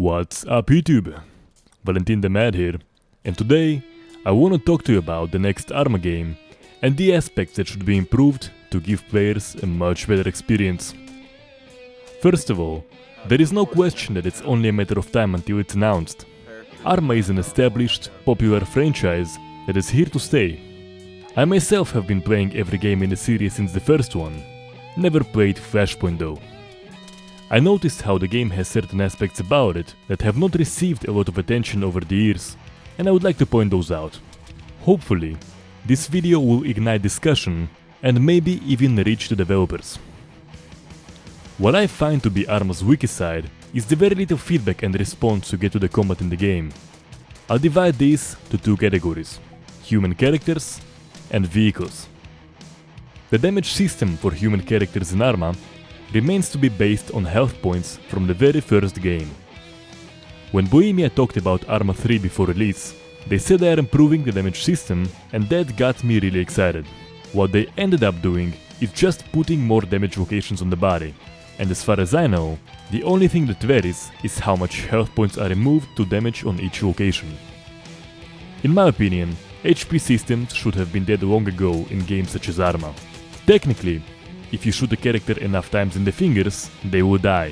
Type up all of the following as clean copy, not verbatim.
What's up YouTube? Valentin the Mad here, and today I want to talk to you about the next Arma game and the aspects that should be improved to give players a much better experience. First of all, there is no question that it's only a matter of time until it's announced. Arma is an established, popular franchise that is here to stay. I myself have been playing every game in the series since the first one. Never played Flashpoint though. I noticed how the game has certain aspects about it that have not received a lot of attention over the years, and I would like to point those out. Hopefully, this video will ignite discussion and maybe even reach the developers. What I find to be Arma's weakest side is the very little feedback and response you get to the combat in the game. I'll divide these to two categories: human characters and vehicles. The damage system for human characters in Arma remains to be based on health points from the very first game. When Bohemia talked about Arma 3 before release, they said they are improving the damage system, and that got me really excited. What they ended up doing is just putting more damage locations on the body, and as far as I know, the only thing that varies is how much health points are removed to damage on each location. In my opinion, HP systems should have been dead long ago in games such as Arma. Technically, if you shoot a character enough times in the fingers, they will die.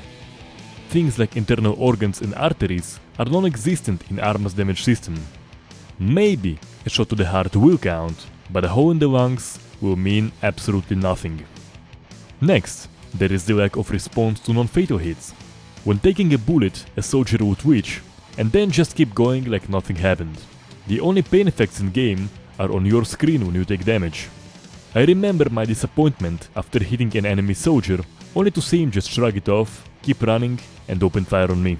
Things like internal organs and arteries are non-existent in Arma's damage system. Maybe a shot to the heart will count, but a hole in the lungs will mean absolutely nothing. Next, there is the lack of response to non-fatal hits. When taking a bullet, a soldier will twitch, and then just keep going like nothing happened. The only pain effects in game are on your screen when you take damage. I remember my disappointment after hitting an enemy soldier, only to see him just shrug it off, keep running, and open fire on me.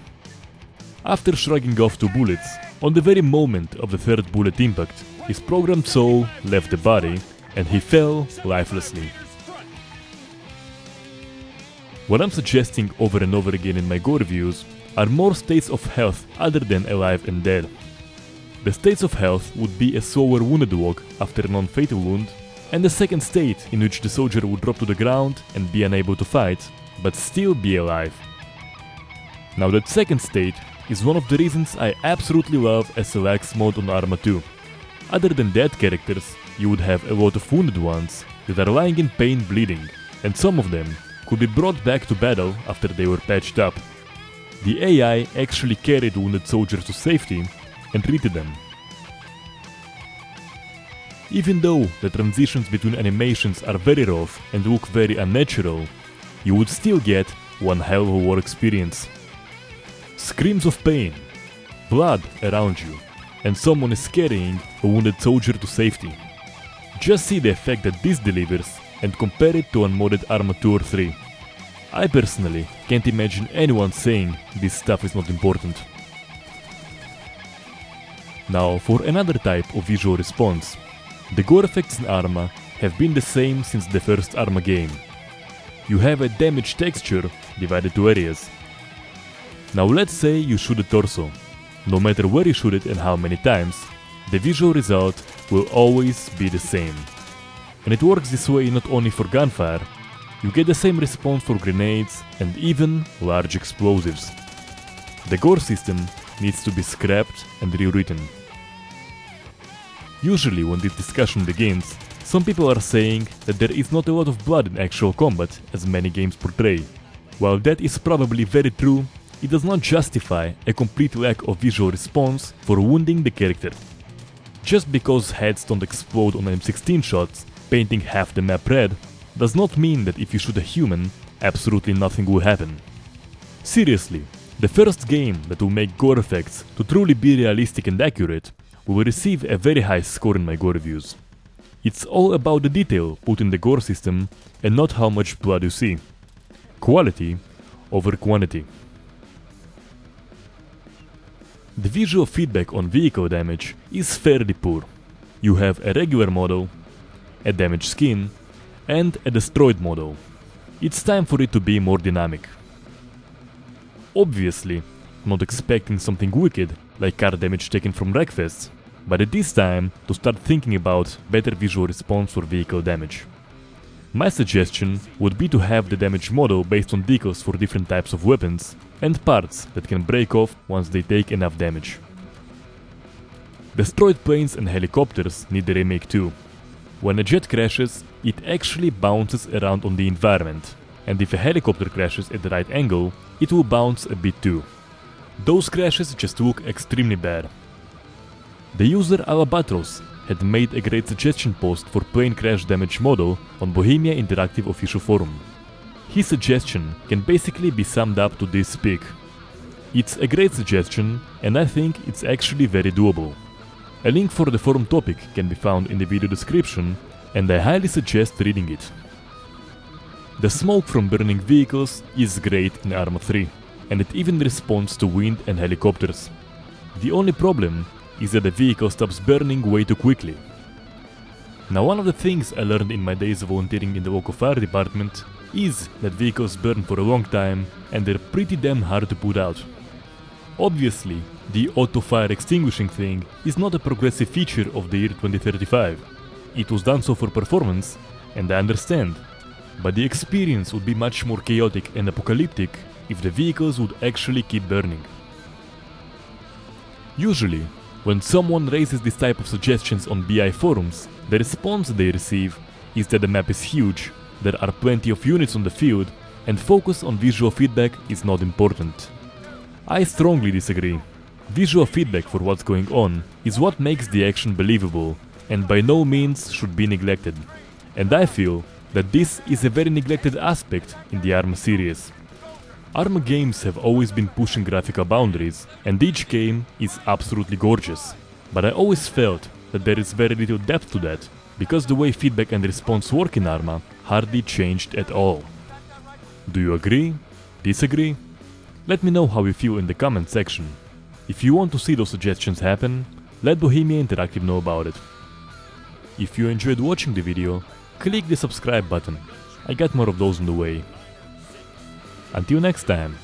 After shrugging off 2 bullets, on the very moment of the 3rd bullet impact, his programmed soul left the body and he fell lifelessly. What I'm suggesting over and over again in my Gore reviews are more states of health other than alive and dead. The states of health would be a slower wounded walk after a non-fatal wound, and the second state in which the soldier would drop to the ground and be unable to fight, but still be alive. Now that second state is one of the reasons I absolutely love SLX mode on Arma 2. Other than dead characters, you would have a lot of wounded ones that are lying in pain bleeding, and some of them could be brought back to battle after they were patched up. The AI actually carried wounded soldiers to safety and treated them. Even though the transitions between animations are very rough and look very unnatural, you would still get one hell of a war experience. Screams of pain, blood around you, and someone is carrying a wounded soldier to safety. Just see the effect that this delivers and compare it to unmodded Arma 2 or 3. I personally can't imagine anyone saying this stuff is not important. Now for another type of visual response. The gore effects in Arma have been the same since the first Arma game. You have a damage texture divided to areas. Now let's say you shoot a torso. No matter where you shoot it and how many times, the visual result will always be the same. And it works this way not only for gunfire, you get the same response for grenades and even large explosives. The gore system needs to be scrapped and rewritten. Usually when this discussion begins, some people are saying that there is not a lot of blood in actual combat as many games portray. While that is probably very true, it does not justify a complete lack of visual response for wounding the character. Just because heads don't explode on M16 shots, painting half the map red, does not mean that if you shoot a human, absolutely nothing will happen. Seriously, the first game that will make gore effects to truly be realistic and accurate will receive a very high score in my Gore reviews. It's all about the detail put in the Gore system and not how much blood you see. Quality over quantity. The visual feedback on vehicle damage is fairly poor. You have a regular model, a damaged skin, and a destroyed model. It's time for it to be more dynamic. Obviously, I'm not expecting something wicked like car damage taken from Wreckfest, but it is time to start thinking about better visual response for vehicle damage. My suggestion would be to have the damage model based on decals for different types of weapons and parts that can break off once they take enough damage. Destroyed planes and helicopters need a remake too. When a jet crashes, it actually bounces around on the environment, and if a helicopter crashes at the right angle, it will bounce a bit too. Those crashes just look extremely bad. The user Alabatross had made a great suggestion post for plane crash damage model on Bohemia Interactive official forum. His suggestion can basically be summed up to this pic. It's a great suggestion, and I think it's actually very doable. A link for the forum topic can be found in the video description, and I highly suggest reading it. The smoke from burning vehicles is great in Arma 3, and it even responds to wind and helicopters. The only problem is that the vehicle stops burning way too quickly. Now, one of the things I learned in my days of volunteering in the local fire department is that vehicles burn for a long time and they're pretty damn hard to put out. Obviously, the auto fire extinguishing thing is not a progressive feature of the year 2035. It was done so for performance, and I understand, but the experience would be much more chaotic and apocalyptic if the vehicles would actually keep burning. Usually, when someone raises this type of suggestions on BI forums, the response they receive is that the map is huge, there are plenty of units on the field, and focus on visual feedback is not important. I strongly disagree. Visual feedback for what's going on is what makes the action believable, and by no means should be neglected. And I feel that this is a very neglected aspect in the Arma series. Arma games have always been pushing graphical boundaries, and each game is absolutely gorgeous. But I always felt that there is very little depth to that, because the way feedback and response work in Arma hardly changed at all. Do you agree? Disagree? Let me know how you feel in the comment section. If you want to see those suggestions happen, let Bohemia Interactive know about it. If you enjoyed watching the video, click the subscribe button. I got more of those on the way. Until next time.